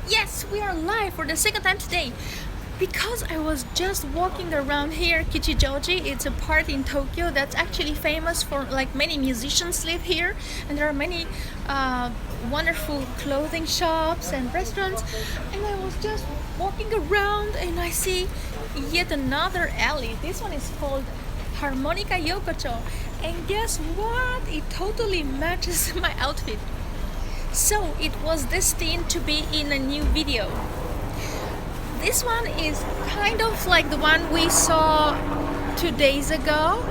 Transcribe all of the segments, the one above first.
Yes, we are live for the second time today. Because I was just walking around here, Kichijoji, it's a part in Tokyo that's actually famous for, like, many musicians live here, and there are many wonderful clothing shops and restaurants. And I was just walking around and I see yet another alley. This one is called Harmonica Yokocho, and guess what? It totally matches my outfit. So it was destined to be in a new video. This one is kind of like the one we saw 2 days ago,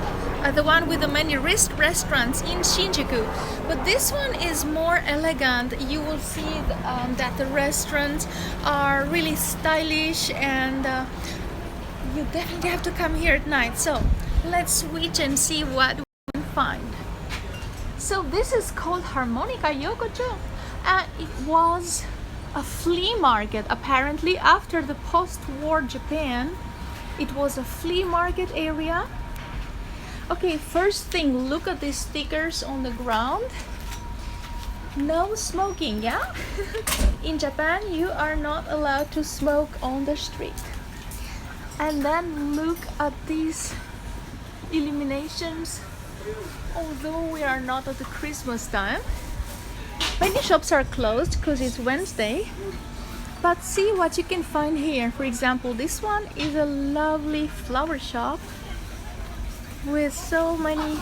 the one with the many restaurants in Shinjuku. But this one is more elegant. You will see that the restaurants are really stylish, and you definitely have to come here at night. So let's switch and see what we can find. So this is called Harmonica Yokocho, and it was a flea market. Apparently, after the post-war Japan, it was a flea market area. Okay, first thing, look at these stickers on the ground. No smoking, yeah? In Japan, you are not allowed to smoke on the street. And then look at these illuminations. Although we are not at the Christmas time, many shops are closed because it's Wednesday. But see what you can find here. For example, this one is a lovely flower shop with so many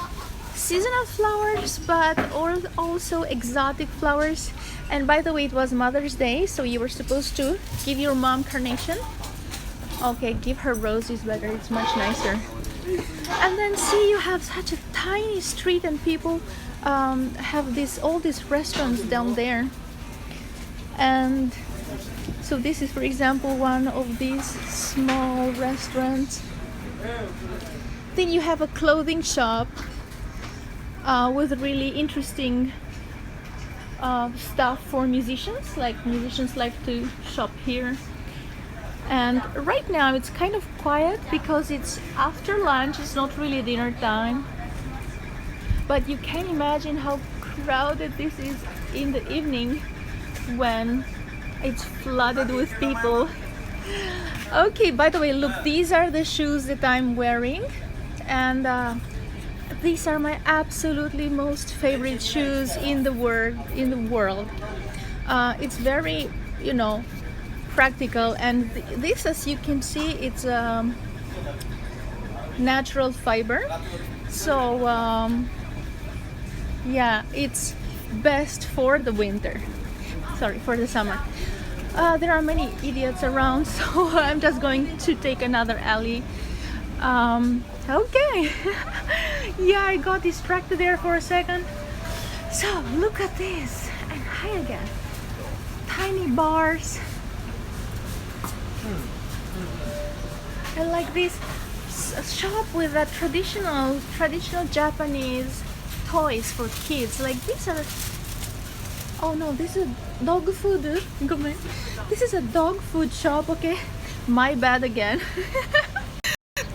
seasonal flowers, but also exotic flowers. And by the way, it was Mother's Day, so you were supposed to give your mom carnation. Okay, give her roses better, it's much nicer. And then see, you have such a tiny street, and people have all these restaurants down there. And so this is, for example, one of these small restaurants. Then you have a clothing shop with really interesting stuff for musicians. Like, musicians like to shop here. And right now it's kind of quiet because it's after lunch, it's not really dinner time. But you can imagine how crowded this is in the evening when it's flooded with people. Okay, by the way, look, these are the shoes that I'm wearing, and these are my absolutely most favorite shoes in the world. It's very, practical, and this, as you can see, it's natural fiber. So yeah, it's best for the winter, for the summer. There are many idiots around, so I'm just going to take another alley. Okay. Yeah, I got distracted there for a second. So look at this, and hi again. Tiny bars. I like this shop with a traditional Japanese toys for kids. Like, these are, oh no, this is dog food. This is a dog food shop. Okay, my bad again.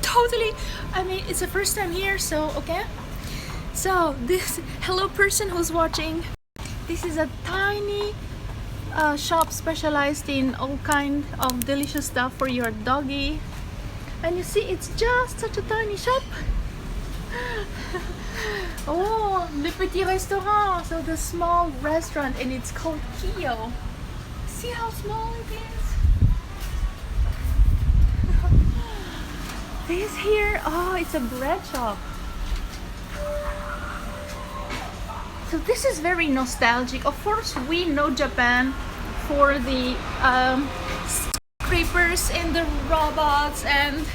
Totally, I mean, it's the first time here, so okay. So this, hello person who's watching, this is a tiny shop specialized in all kind of delicious stuff for your doggy. And you see, it's just such a tiny shop. Oh, le petit restaurant, so the small restaurant, and it's called Kiyo. See how small it is? This here, oh, it's a bread shop. So this is very nostalgic. Of course, we know Japan for the skyscrapers and the robots and,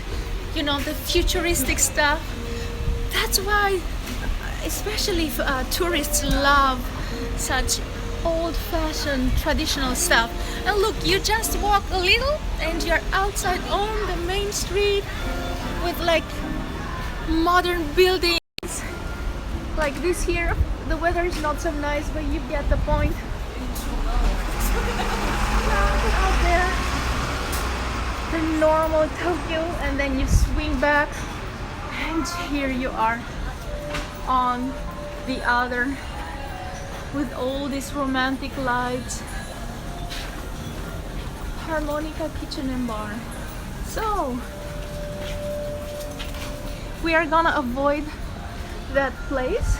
the futuristic stuff. That's why especially tourists love such old-fashioned traditional stuff. And look, you just walk a little and you're outside on the main street with, like, modern buildings. Like this here, the weather is not so nice, but you get the point. Out there, the normal Tokyo, and then you swing back, and here you are on the other, with all these romantic lights. Harmonica Kitchen and Bar. So we are gonna avoid that place.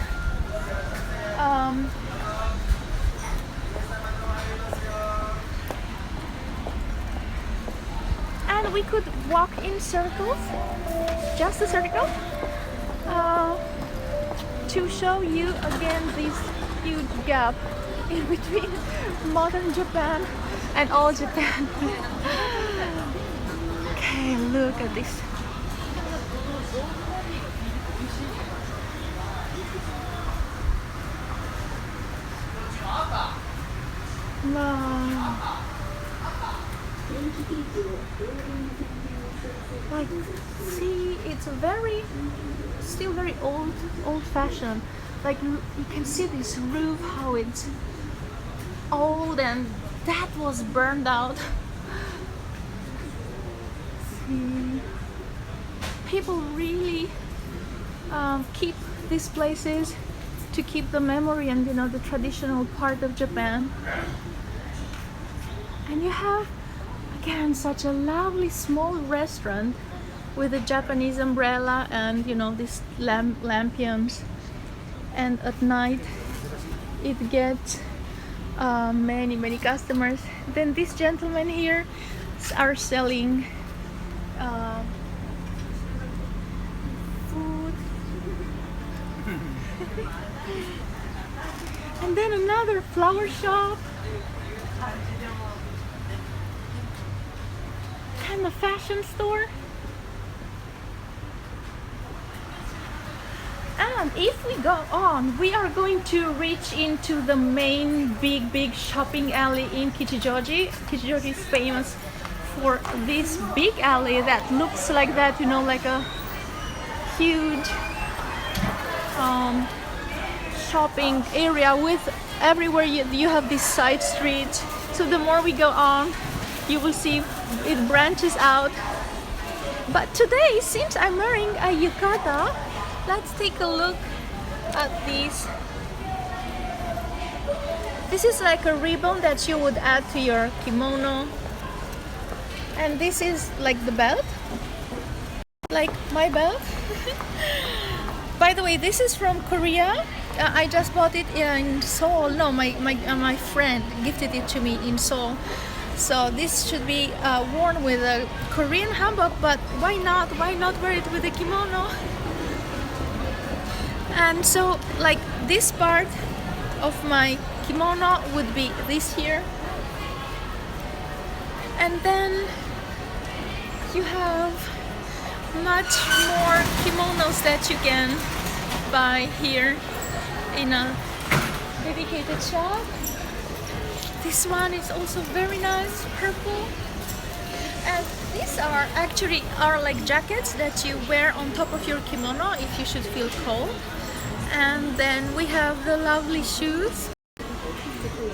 And we could walk in circles, just a circle, to show you again this huge gap in between modern Japan and old Japan. Okay, look at this. Wow. Like, see, it's still very old-fashioned. Like, you can see this roof, how it's old, and that was burned out. See, people really keep these places to keep the memory and the traditional part of Japan. And you have again such a lovely small restaurant with a Japanese umbrella and these lampions, and at night it gets many customers. Then these gentlemen here are selling food. And then another flower shop and a fashion store. And if we go on, we are going to reach into the main big shopping alley in Kichijoji. Kichijoji is famous for this big alley that looks like that, like a huge shopping area with everywhere you have this side street. So the more we go on, you will see it branches out. But today, since I'm wearing a yukata, let's take a look at these. This is like a ribbon that you would add to your kimono. And this is like the belt, like my belt. By the way, this is from Korea. I just bought it in Seoul. No, my friend gifted it to me in Seoul. So this should be worn with a Korean hanbok, but why not? Why not wear it with a kimono? And so, like, this part of my kimono would be this here. And then you have much more kimonos that you can buy here in a dedicated shop. This one is also very nice, purple. And these are actually like jackets that you wear on top of your kimono if you should feel cold. And then we have the lovely shoes.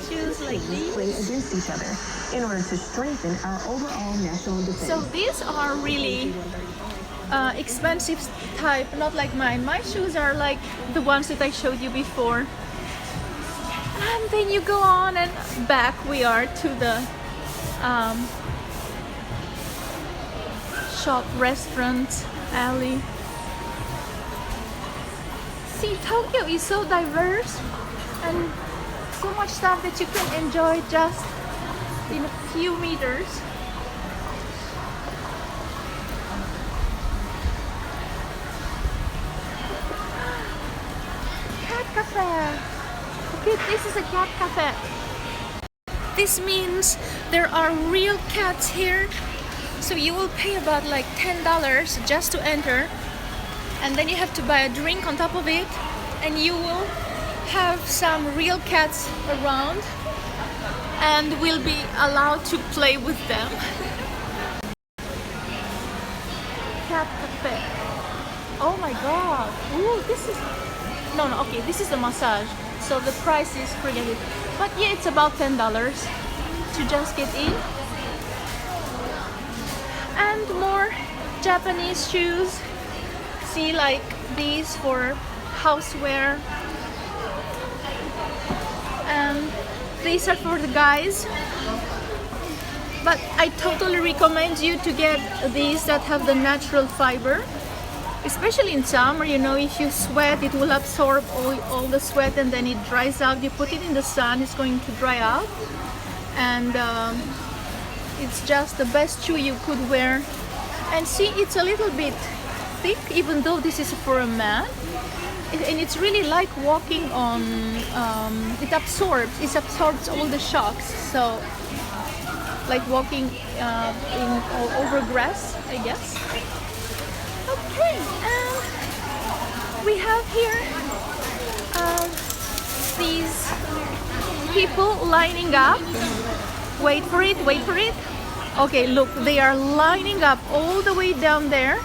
Shoes like these. Play against each other in order to strengthen our overall national defense. So these are really expensive type, not like mine. My shoes are like the ones that I showed you before. And then you go on and back we are to the shop, restaurant, alley. See, Tokyo is so diverse and so much stuff that you can enjoy just in a few meters. Cat cafe. Okay, this is a cat cafe. This means there are real cats here. So you will pay about like $10 just to enter. And then you have to buy a drink on top of it. And you will have some real cats around. And will be allowed to play with them. Cat cafe. Oh my god. Ooh, this is... No, okay, this is a massage. So the price is pretty. But yeah, it's about $10 to just get in. And more Japanese shoes. See, like these for houseware. And these are for the guys. But I totally recommend you to get these that have the natural fiber. Especially in summer, you know, if you sweat, it will absorb all the sweat and then it dries out. You put it in the sun, it's going to dry out. And it's just the best shoe you could wear. And see, it's a little bit thick, even though this is for a man. And it's really like walking on, it absorbs all the shocks. So, like walking over grass, I guess. Okay, and we have here these people lining up. Wait for it, wait for it. Okay, look, they are lining up all the way down there.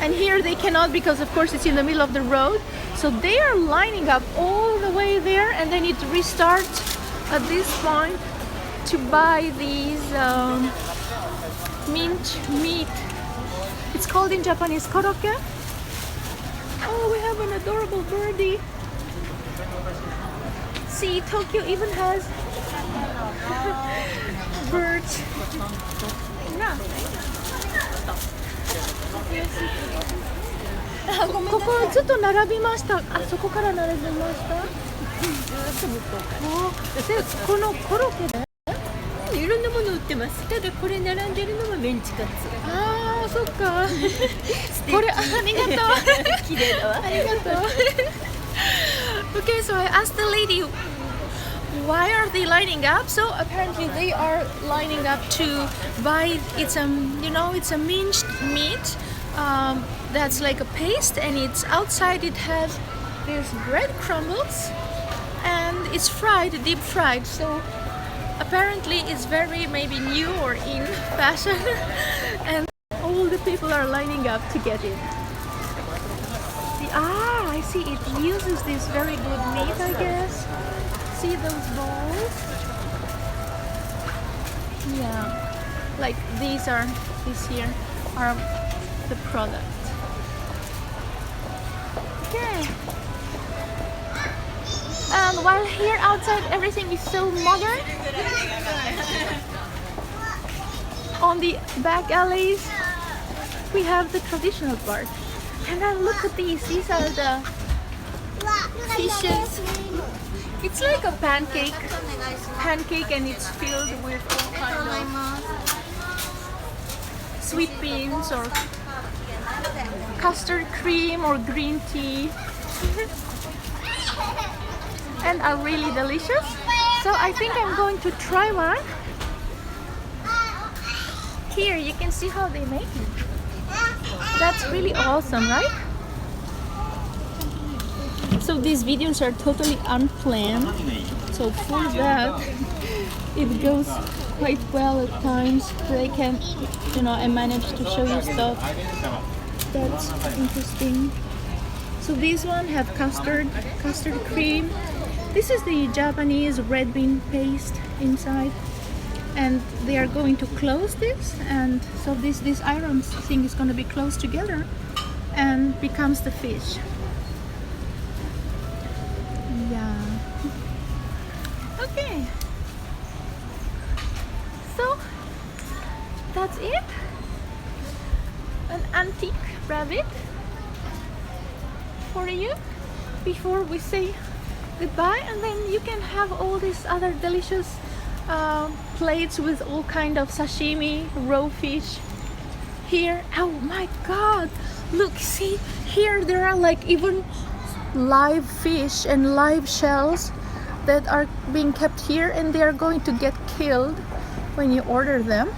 And here they cannot because of course it's in the middle of the road. So they are lining up all the way there and then it restarts at this point to buy these mint meat. It's called in Japanese korokke. Oh, we have an adorable birdie. See, Tokyo even has birds. Yeah. ここずっと並びました。あそこから並びました。このコロッケでいろんなもの売ってます。ただこれ並んでるのはメンチカツ。ああ、そっか。これありがとう。綺麗だわ。ありがとう。Okay, so I asked the lady, why are they lining up? So apparently they are lining up to buy. It's it's a minced meat. That's like a paste, and it's outside. It has these bread crumbles, and it's fried, deep fried. So apparently it's very maybe new or in fashion, and all the people are lining up to get it. I see. It uses this very good meat, I guess. See those balls? Yeah, like these here are the product. Okay. And while here outside everything is so modern, on the back alleys we have the traditional part. And then look at these. These are the fishes. It's like a pancake, and it's filled with all kinds of sweet beans or custard cream or green tea, and are really delicious. So I think I'm going to try one. Here you can see how they make it. That's really awesome, right? So these videos are totally unplanned, so for that it goes quite well at times. I can, I manage to show you stuff that's interesting. So this one have custard cream. This is the Japanese red bean paste inside, and they are going to close this, and so this iron thing is going to be closed together and becomes the fish. Yeah. Okay. So that's it. An antique rabbit for you before we say goodbye, and then you can have all these other delicious plates with all kind of sashimi, raw fish. Here, oh my god, look, see, here there are like even live fish and live shells that are being kept here, and they are going to get killed when you order them.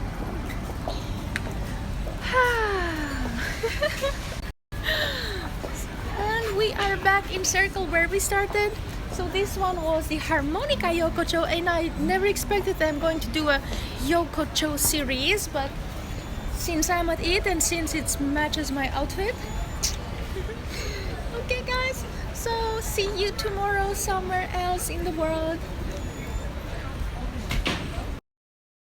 And we are back in circle where we started. So this one was the Harmonica Yokocho, and I never expected that I'm going to do a Yokocho series, but since I'm at it and since it matches my outfit. Okay guys, so see you tomorrow somewhere else in the world.